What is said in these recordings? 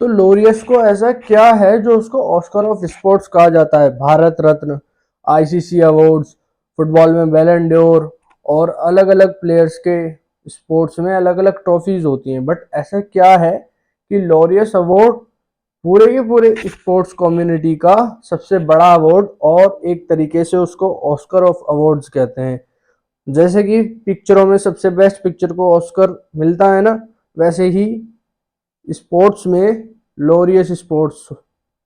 तो लोरियस को ऐसा क्या है जो उसको ऑस्कर ऑफ स्पोर्ट्स कहा जाता है? Bharat Ratna, ICC awards, football में बैलन डोर और अलग अलग प्लेयर्स के स्पोर्ट्स में अलग अलग ट्रॉफीज होती हैं, बट ऐसा क्या है कि लॉरियस अवार्ड पूरे के पूरे स्पोर्ट्स कम्युनिटी का सबसे बड़ा अवार्ड, और एक तरीके से उसको ऑस्कर ऑफ अवार्ड्स कहते हैं। जैसे कि पिक्चरों में सबसे बेस्ट पिक्चर को ऑस्कर मिलता है ना, वैसे ही स्पोर्ट्स में लॉरियस स्पोर्ट्स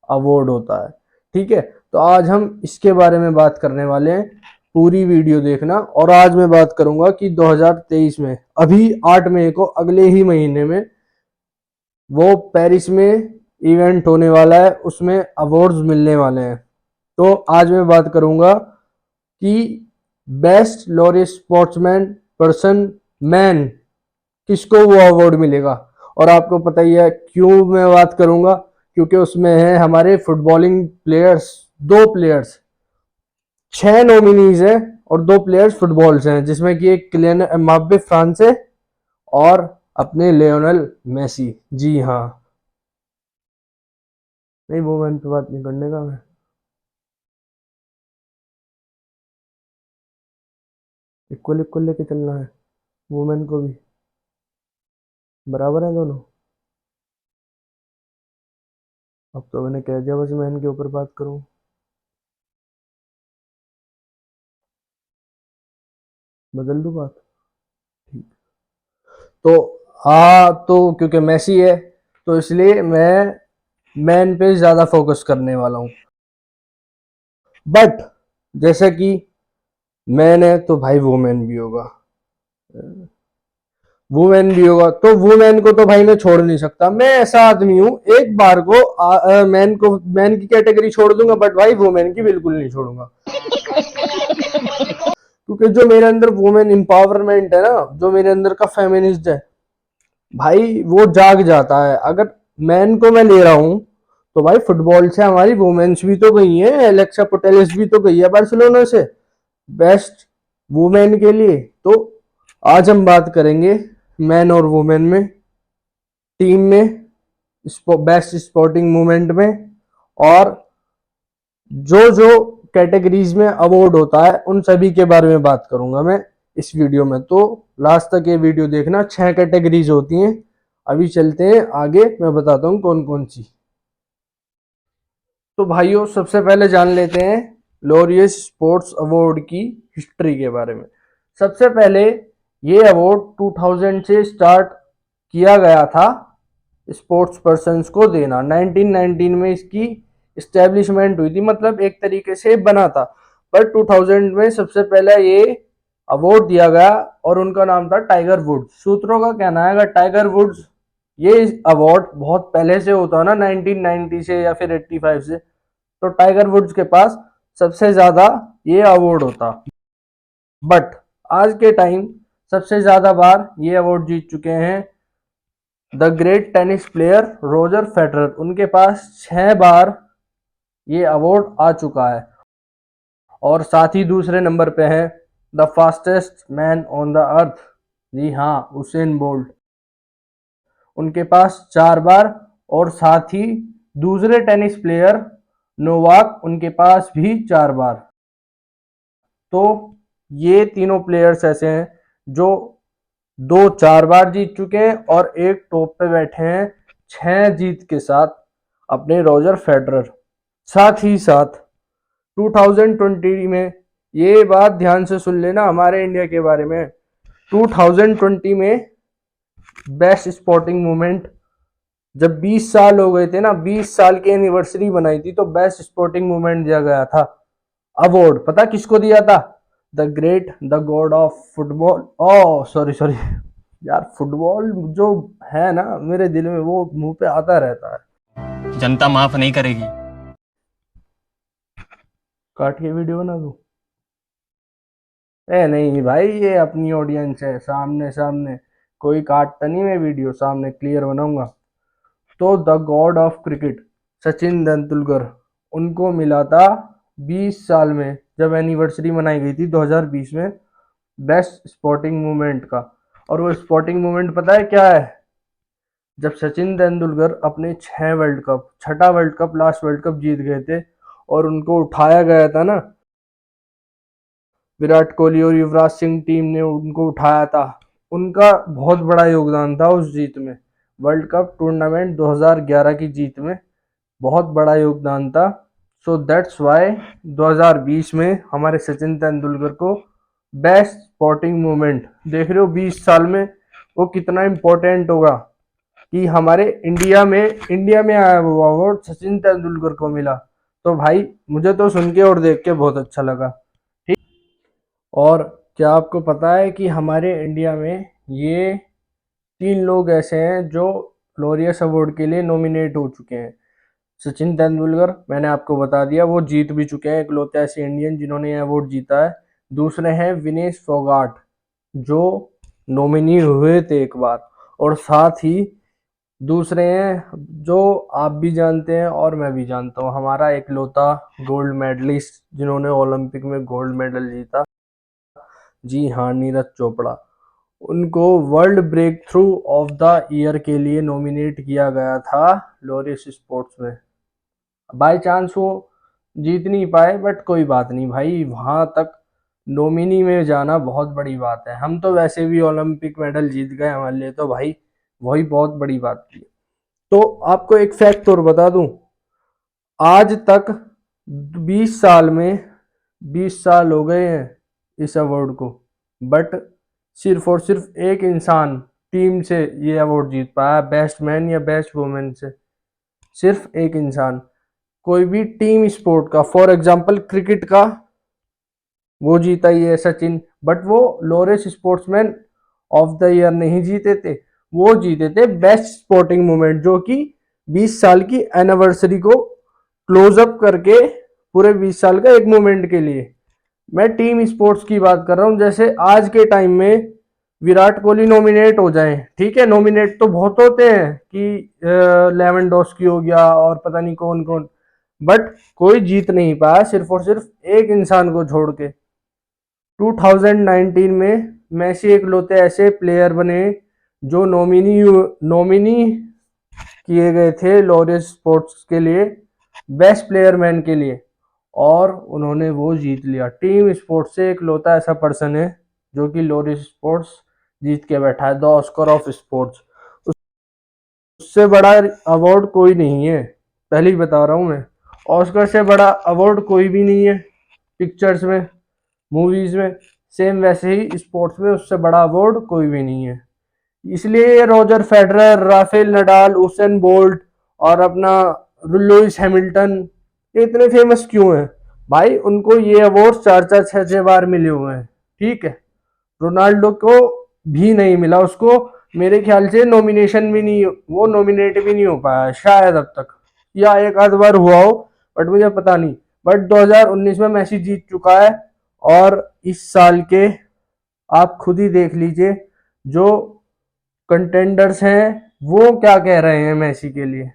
अवार्ड होता है। ठीक है, तो आज हम इसके बारे में बात करने वाले हैं, पूरी वीडियो देखना। और आज मैं बात करूंगा कि 2023 में अभी 8 मई को, अगले ही महीने में, वो पेरिस में इवेंट होने वाला है, उसमें अवार्ड्स मिलने वाले हैं। तो आज मैं बात करूंगा कि best Laureus sportsman person man किसको वो अवार्ड मिलेगा। और आपको पता ही है क्यों मैं बात करूंगा, क्योंकि उसमें है हमारे फुटबॉलिंग प्लेयर्स, 2 प्लेयर्स, 6 नॉमिनीज हैं और 2 प्लेयर्स फुटबॉल से हैं, जिसमें कि एक किलियन एम्बाप्पे फ्रांस से और अपने लियोनेल मेसी। जी हाँ, नहीं वो मैन पे बात नहीं करने का मैं, इक्वल इक्वल लेके चलना है वुमेन को भी, बराबर है दोनों। अब तो मैंने कह दिया बस मैन के ऊपर बात करूं। बदल दूं बात? ठीक। तो तो क्योंकि मेसी है तो इसलिए मैं मैन पे ज्यादा फोकस करने वाला हूं। बट जैसा कि मैन है तो भाई वुमेन भी होगा, वुमेन भी होगा, तो वुमेन को तो भाई मैं छोड़ नहीं सकता। मैं ऐसा आदमी हूं, एक बार को मैन की कैटेगरी छोड़ दूंगा, बट भाई वुमेन की बिल्कुल नहीं छोड़ूंगा। क्योंकि जो मेरे अंदर वुमेन एम्पावरमेंट है ना, जो मेरे अंदर का फेमिनिस्ट है भाई, वो जाग जाता है। अगर मैन को मैं ले रहा हूं तो भाई फुटबॉल से हमारी वुमेन्स भी तो गई है, एलेक्सा पोटेलिस भी तो गई है बार्सिलोना से बेस्ट वुमेन के लिए। तो आज हम बात करेंगे मैन और वुमेन में, टीम में, बेस्ट स्पोर्टिंग मूवमेंट में, और जो जो कैटेगरीज में अवार्ड होता है उन सभी के बारे में बात करूंगा मैं इस वीडियो में। तो लास्ट तक ये वीडियो देखना, 6 कैटेगरीज होती हैं। अभी चलते हैं आगे, मैं बताता हूँ कौन कौन सी। तो भाइयों सबसे पहले जान लेते हैं लॉरियस स्पोर्ट्स अवार्ड की हिस्ट्री के बारे में। सबसे पहले ये अवार्ड 2000 से स्टार्ट किया गया था स्पोर्ट्स पर्सन्स को देना। 1919 में इसकी इस्टेब्लिशमेंट हुई थी, मतलब एक तरीके से बना था। पर 2000 में सबसे पहले ये अवार्ड दिया गया और उनका नाम था टाइगर वुड्स। सूत्रों का कहना है अगर टाइगर वुड्स ये अवार्ड बहुत पहले से होता ना, 1990 से या फिर 85 से, तो टाइगर वुड्स के पास सबसे ज्यादा ये अवार्ड होता। बट आज के टाइम सबसे ज्यादा बार ये अवार्ड जीत चुके हैं the great tennis player Roger Federer. उनके पास 6 बार ये अवार्ड आ चुका है। और साथ ही दूसरे नंबर पे है the fastest man on the earth, जी हाँ, उसेन बोल्ट। उनके पास 4 बार। और साथ ही दूसरे टेनिस प्लेयर नोवाक, उनके पास भी 4 बार। तो ये तीनों प्लेयर्स ऐसे हैं जो 2 4 बार जीत चुके हैं और एक टॉप पे बैठे हैं 6 जीत के साथ, अपने रोजर फेडरर। साथ ही साथ 2020 में, ये बात ध्यान से सुन लेना हमारे इंडिया के बारे में, 2020 में बेस्ट स्पोर्टिंग मूवमेंट, जब 20 साल हो गए थे ना, 20 साल की एनिवर्सरी बनाई थी, तो बेस्ट स्पोर्टिंग मूवमेंट दिया गया था अवार्ड। पता किसको दिया था? The great, the god of football, oh sorry sorry यार, फुटबॉल जो है ना मेरे दिल में, वो मुंह पे आता रहता है। जनता माफ नहीं करेगी। काट के वीडियो बना दूं? ए नहीं भाई, ये अपनी ऑडियंस है, सामने सामने कोई काटता नहीं, मैं वीडियो सामने क्लियर बनाऊंगा। तो the god of cricket Sachin Tendulkar, उनको मिला था 20 साल में, जब एनिवर्सरी मनाई गई थी 2020 में, बेस्ट स्पोर्टिंग मूवमेंट का। और वो स्पोर्टिंग मूवमेंट पता है क्या है? जब सचिन तेंदुलकर अपने छठा world cup last world cup जीत गए थे और उनको उठाया गया था ना, विराट कोहली और युवराज सिंह टीम ने उनको उठाया था, उनका बहुत बड़ा योगदान था उस जीत में। वर्ल्ड कप टूर्नामेंट 2011 की जीत में बहुत बड़ा योगदान था। सो दैट्स वाई 2020 में हमारे सचिन तेंदुलकर को बेस्ट स्पोर्टिंग मोमेंट, देख रहे हो 20 साल में वो कितना इम्पोर्टेंट होगा कि हमारे इंडिया में आया वो अवार्ड सचिन तेंदुलकर को मिला। तो भाई मुझे तो सुन के और देख के बहुत अच्छा लगा। ठीक। और क्या आपको पता है कि हमारे इंडिया में ये 3 लोग ऐसे हैं जो लोरियस अवार्ड के लिए नॉमिनेट हो चुके हैं। सचिन तेंदुलकर मैंने आपको बता दिया, वो जीत भी चुके हैं, इकलौते ऐसे इंडियन जिन्होंने ये अवार्ड जीता है। दूसरे हैं विनेश फोगाट, जो नॉमिनी हुए थे एक बार। और साथ ही दूसरे हैं जो आप भी जानते हैं और मैं भी जानता हूँ, हमारा इकलौता गोल्ड मेडलिस्ट जिन्होंने ओलंपिक में गोल्ड मेडल जीता, जी हाँ, नीरज चोपड़ा। उनको world breakthrough of the year के लिए नॉमिनेट किया गया था लोरियस स्पोर्ट्स में। बाय चांस वो जीत नहीं पाए, बट कोई बात नहीं भाई, वहां तक नॉमिनी में जाना बहुत बड़ी बात है। हम तो वैसे भी ओलंपिक मेडल जीत गए, हमारे लिए तो भाई वही बहुत बड़ी बात थी। तो आपको एक फैक्ट और बता दूं, आज तक 20 साल में 20 साल हो गए हैं इस अवार्ड को, बट सिर्फ और सिर्फ एक इंसान टीम से ये अवार्ड जीत पाया, बेस्ट मैन या बेस्ट वुमेन से। सिर्फ एक इंसान, कोई भी टीम स्पोर्ट का, फॉर एग्जांपल क्रिकेट का वो जीता ही है सचिन, बट वो Lowry sportsman of the year नहीं जीते थे, वो जीते थे बेस्ट स्पोर्टिंग मोमेंट, जो कि 20 साल की एनिवर्सरी को क्लोज अप करके पूरे 20 साल का एक मोमेंट के लिए। मैं टीम स्पोर्ट्स की बात कर रहा हूं, जैसे आज के टाइम में विराट कोहली नॉमिनेट हो जाए, ठीक है, नॉमिनेट तो बहुत होते हैं कि लेवेंडोस्की हो गया और पता नहीं कौन कौन, बट कोई जीत नहीं पाया, सिर्फ और सिर्फ एक इंसान को छोड़ के। 2019 में मैसी इकलौते ऐसे प्लेयर बने जो नॉमिनी किए गए थे लॉरियस स्पोर्ट्स के लिए, बेस्ट प्लेयर मैन के लिए, और उन्होंने वो जीत लिया। टीम स्पोर्ट्स से इकलौता ऐसा पर्सन है जो कि लॉरियस स्पोर्ट्स जीत के बैठा है, द ऑस्कर ऑफ स्पोर्ट्स। उससे बड़ा अवार्ड कोई नहीं है, पहले ही बता रहा हूं मैं। ऑस्कर से बड़ा अवार्ड कोई भी नहीं है पिक्चर्स में, मूवीज में। सेम वैसे ही स्पोर्ट्स में उससे बड़ा अवार्ड कोई भी नहीं है। इसलिए Roger Federer, Rafael Nadal, Usain bolt और अपना लुइस हैमिल्टन ये इतने फेमस क्यों हैं भाई? उनको ये अवार्ड 4-4 6-6 बार मिले हुए हैं, ठीक है। रोनाल्डो को भी नहीं मिला, उसको मेरे ख्याल से नॉमिनेशन भी नहीं, वो नॉमिनेट भी नहीं हो पाया शायद अब तक, या एक आध बार हुआ हो, बट मुझे पता नहीं। बट 2019 में मैसी जीत चुका है। और इस साल के आप खुद ही देख लीजिए जो कंटेंडर्स हैं वो क्या कह रहे हैं मैसी के लिए।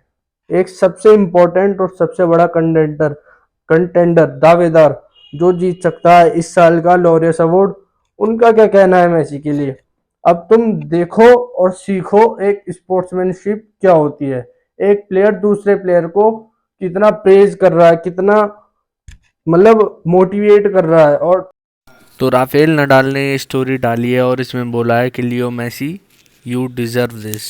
एक सबसे इंपॉर्टेंट और सबसे बड़ा कंटेंडर दावेदार जो जीत सकता है इस साल का लॉरियस अवार्ड, उनका क्या कहना है मैसी के लिए। अब तुम देखो और सीखो एक स्पोर्ट्समैनशिप क्या होती है। एक प्लेयर दूसरे प्लेयर को कितना प्रेज कर रहा है, कितना मतलब मोटिवेट कर रहा है। और तो राफेल नडाल ने ये स्टोरी डाली है और इसमें बोला है कि Leo Messi, you deserve this.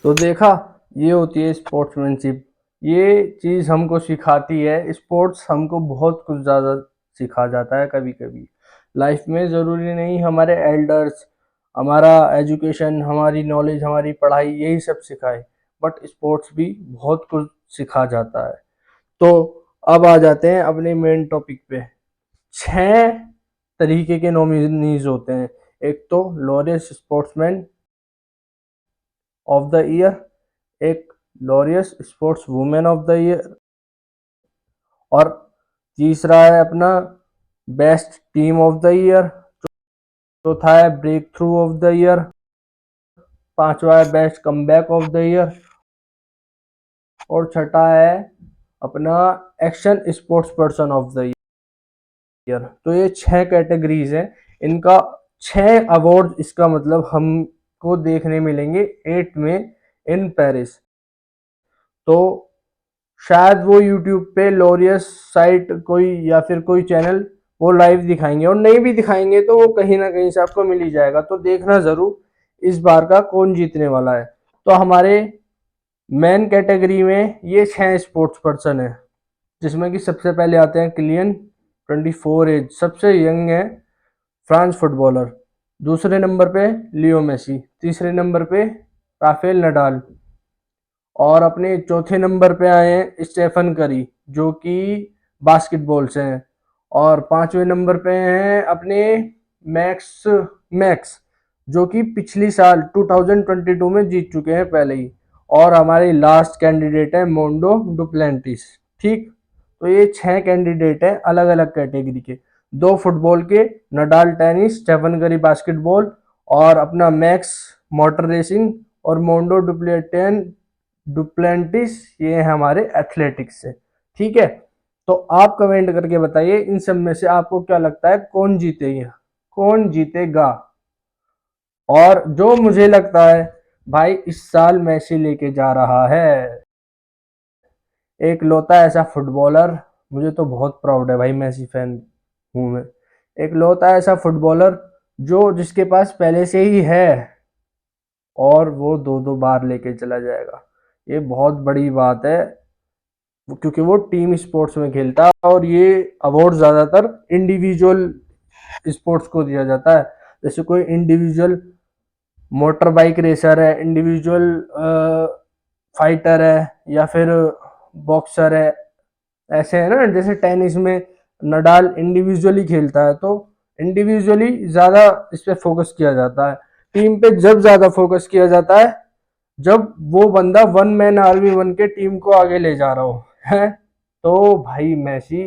तो देखा, ये होती है स्पोर्ट्समैनशिप। ये चीज़ हमको सिखाती है, स्पोर्ट्स हमको बहुत कुछ ज़्यादा सिखा जाता है कभी कभी लाइफ में। ज़रूरी नहीं हमारे एल्डर्स, हमारा एजुकेशन, हमारी नॉलेज, हमारी पढ़ाई यही सब सिखाए, बट स्पोर्ट्स भी बहुत कुछ सिखा जाता है। तो अब आ जाते हैं अपने मेन टॉपिक पे। 6 तरीके के नॉमिनीज होते हैं। एक तो Laureus sportsman of the year, एक Laureus sports women of the year, और तीसरा है अपना best team of the year, चौथा है breakthrough of the year, पांचवा है best comeback of the year, और छठा है अपना action sports person of the year. तो ये 6 कैटेगरीज हैं, इनका 6 अवार्ड, इसका मतलब हमको देखने मिलेंगे 8 में इन पेरिस। तो शायद वो यूट्यूब पे लोरियस साइट कोई या फिर कोई चैनल वो लाइव दिखाएंगे, और नहीं भी दिखाएंगे तो वो कहीं ना कहीं से आपको मिल ही जाएगा। तो देखना जरूर इस बार का कौन जीतने वाला है। तो हमारे मेन कैटेगरी में ये 6 स्पोर्ट्स पर्सन है, जिसमें कि सबसे पहले आते हैं किलियन, 24 एज, सबसे यंग है फ्रांस फुटबॉलर। दूसरे नंबर पे लियो मेसी, तीसरे नंबर पे राफेल नडाल, और अपने चौथे नंबर पे आए हैं स्टेफन करी, जो कि बास्केटबॉल से हैं। और पांचवें नंबर पे हैं अपने मैक्स मैक्स, जो कि पिछली साल 2022 में जीत चुके हैं पहले ही। और हमारे लास्ट कैंडिडेट है मोंडो डुप्लेंटिस। ठीक, तो ये 6 कैंडिडेट हैं अलग अलग कैटेगरी के, दो फुटबॉल के, Nadal tennis, Stephen Curry basketball, और अपना मैक्स मोटर रेसिंग, और मोंडो डुप्लेंटिस ये है हमारे एथलेटिक्स से। ठीक है, तो आप कमेंट करके बताइए इन सब में से आपको क्या लगता है कौन जीतेगा, कौन जीतेगा। और जो मुझे लगता है भाई इस साल मैसी लेके जा रहा है, एक लौता ऐसा फुटबॉलर। मुझे तो बहुत प्राउड है भाई, मैसी फैन हूं मैं। एक लौता ऐसा फुटबॉलर जो जिसके पास पहले से ही है, और वो दो दो बार लेके चला जाएगा। ये बहुत बड़ी बात है, क्योंकि वो टीम स्पोर्ट्स में खेलता है, और ये अवार्ड ज़्यादातर इंडिविजुअल स्पोर्ट्स को दिया जाता है। जैसे कोई इंडिविजुअल मोटर बाइक रेसर है, इंडिविजुअल फाइटर है, या फिर बॉक्सर है, ऐसे है ना। जैसे टेनिस में नडाल इंडिविजुअली खेलता है, तो इंडिविजुअली ज़्यादा इस पे फोकस किया जाता है। टीम पे जब ज़्यादा फोकस किया जाता है जब वो बंदा वन मैन आर्मी बन के टीम को आगे ले जा रहा हो, है। तो भाई मैसी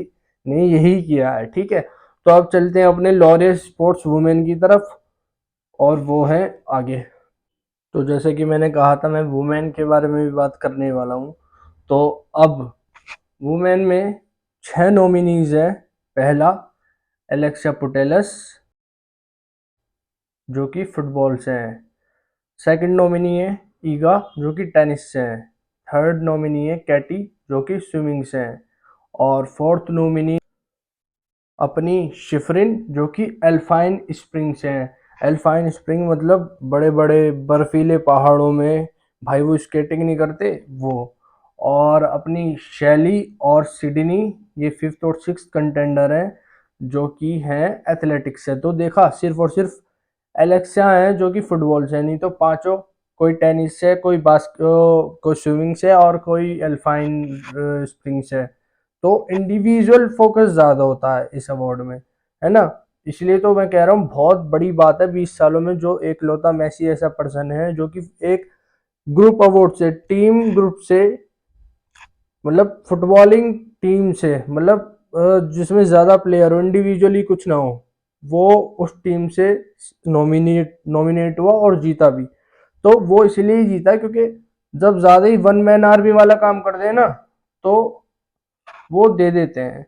ने यही किया है। ठीक है, तो अब चलते हैं अपने लॉरियस स्पोर्ट्स वुमेन की तरफ, और वो है आगे। तो जैसे कि मैंने कहा था मैं वुमेन के बारे में भी बात करने वाला हूँ। तो अब वुमेन में 6 नॉमिनीज है। पहला एलेक्सा पुटेलस, जो कि फुटबॉल से है। सेकंड नॉमिनी है ईगा, जो कि टेनिस से है। थर्ड नॉमिनी है कैटी, जो कि स्विमिंग से है। और फोर्थ नॉमिनी अपनी शिफरिन, जो कि एल्फाइन स्प्रिंग से है। एल्फाइन स्प्रिंग मतलब बड़े बड़े बर्फीले पहाड़ों में भाई वो स्केटिंग नहीं करते वो। और अपनी शैली और सिडनी, ये फिफ्थ और सिक्स कंटेंडर है, जो कि हैं एथलेटिक्स से। तो देखा, सिर्फ और सिर्फ एलेक्सा है जो कि फुटबॉल से, नहीं तो पांचों कोई टेनिस से, कोई स्विमिंग से, और कोई अल्पाइन स्प्रिंग से। तो इंडिविजुअल फोकस ज्यादा होता है इस अवार्ड में, है ना। इसलिए तो मैं कह रहा हूँ बहुत बड़ी बात है 20 सालों में जो एक लौता मैसी ऐसा पर्सन है जो कि एक ग्रुप अवार्ड से, टीम ग्रुप से, मतलब फुटबॉलिंग टीम से, मतलब जिसमें ज्यादा प्लेयर हो, इंडिविजुअली कुछ ना हो, वो उस टीम से नॉमिनेट हुआ और जीता भी। तो वो इसलिए ही जीता क्योंकि जब ज्यादा ही वन मैन आर्मी वाला काम कर दे ना, तो वो दे देते हैं।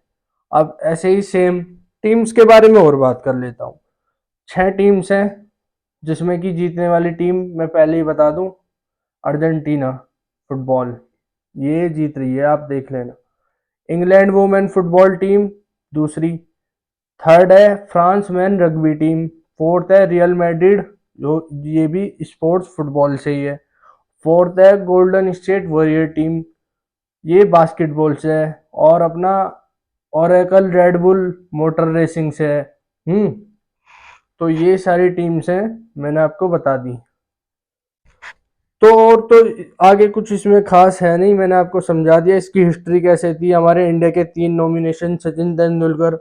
अब ऐसे ही सेम टीम्स के बारे में और बात कर लेता हूँ। 6 टीम्स हैं, जिसमें कि जीतने वाली टीम मैं पहले ही बता दूं, अर्जेंटीना फुटबॉल, ये जीत रही है, आप देख लेना। इंग्लैंड वुमेन फुटबॉल टीम दूसरी। थर्ड है France man rugby team. Fourth है रियल मैड्रिड, जो ये भी स्पोर्ट्स फुटबॉल से ही है। फोर्थ है गोल्डन स्टेट वॉरियर टीम, ये बास्केटबॉल से है। और अपना ओरेकल रेडबुल मोटर रेसिंग से है। तो ये सारी टीम्स हैं, मैंने आपको बता दी। तो और तो आगे कुछ इसमें खास है नहीं, मैंने आपको समझा दिया इसकी हिस्ट्री कैसे थी। हमारे इंडिया के 3 नॉमिनेशन सचिन तेंदुलकर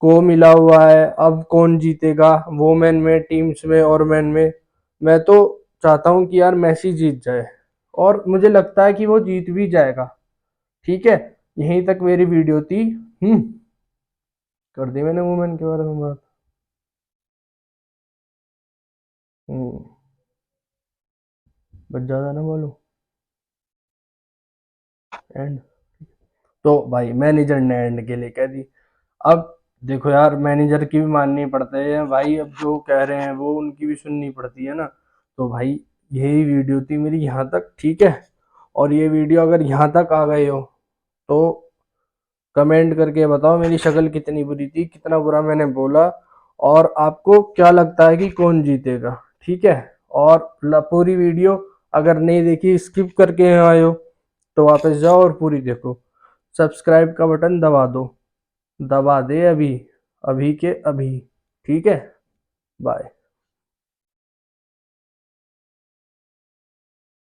को मिला हुआ है। अब कौन जीतेगा वुमेन में, टीम्स में और मेन में। मैं तो चाहता हूं कि यार मैसी जीत जाए, और मुझे लगता है कि वो जीत भी जाएगा। ठीक है, यहीं तक मेरी वीडियो थी। कर दी मैंने वुमेन के बारे में बात। हम्म बस ज्यादा ना बोलूं। एंड तो भाई मैनेजर ने एंड के लिए कह दी। अब देखो यार, मैनेजर की भी माननी पड़ती है भाई, अब जो कह रहे हैं वो उनकी भी सुननी पड़ती है ना। तो भाई यही वीडियो थी मेरी यहाँ तक, ठीक है। और ये वीडियो अगर यहाँ तक आ गए हो तो कमेंट करके बताओ मेरी शक्ल कितनी बुरी थी, कितना बुरा मैंने बोला, और आपको क्या लगता है कि कौन जीतेगा, ठीक है। और पूरी वीडियो अगर नहीं देखी, स्किप करके आए हो, तो वापस जाओ और पूरी देखो। सब्सक्राइब का बटन दबा दो, दबा दे अभी, अभी के अभी, ठीक है। बाय।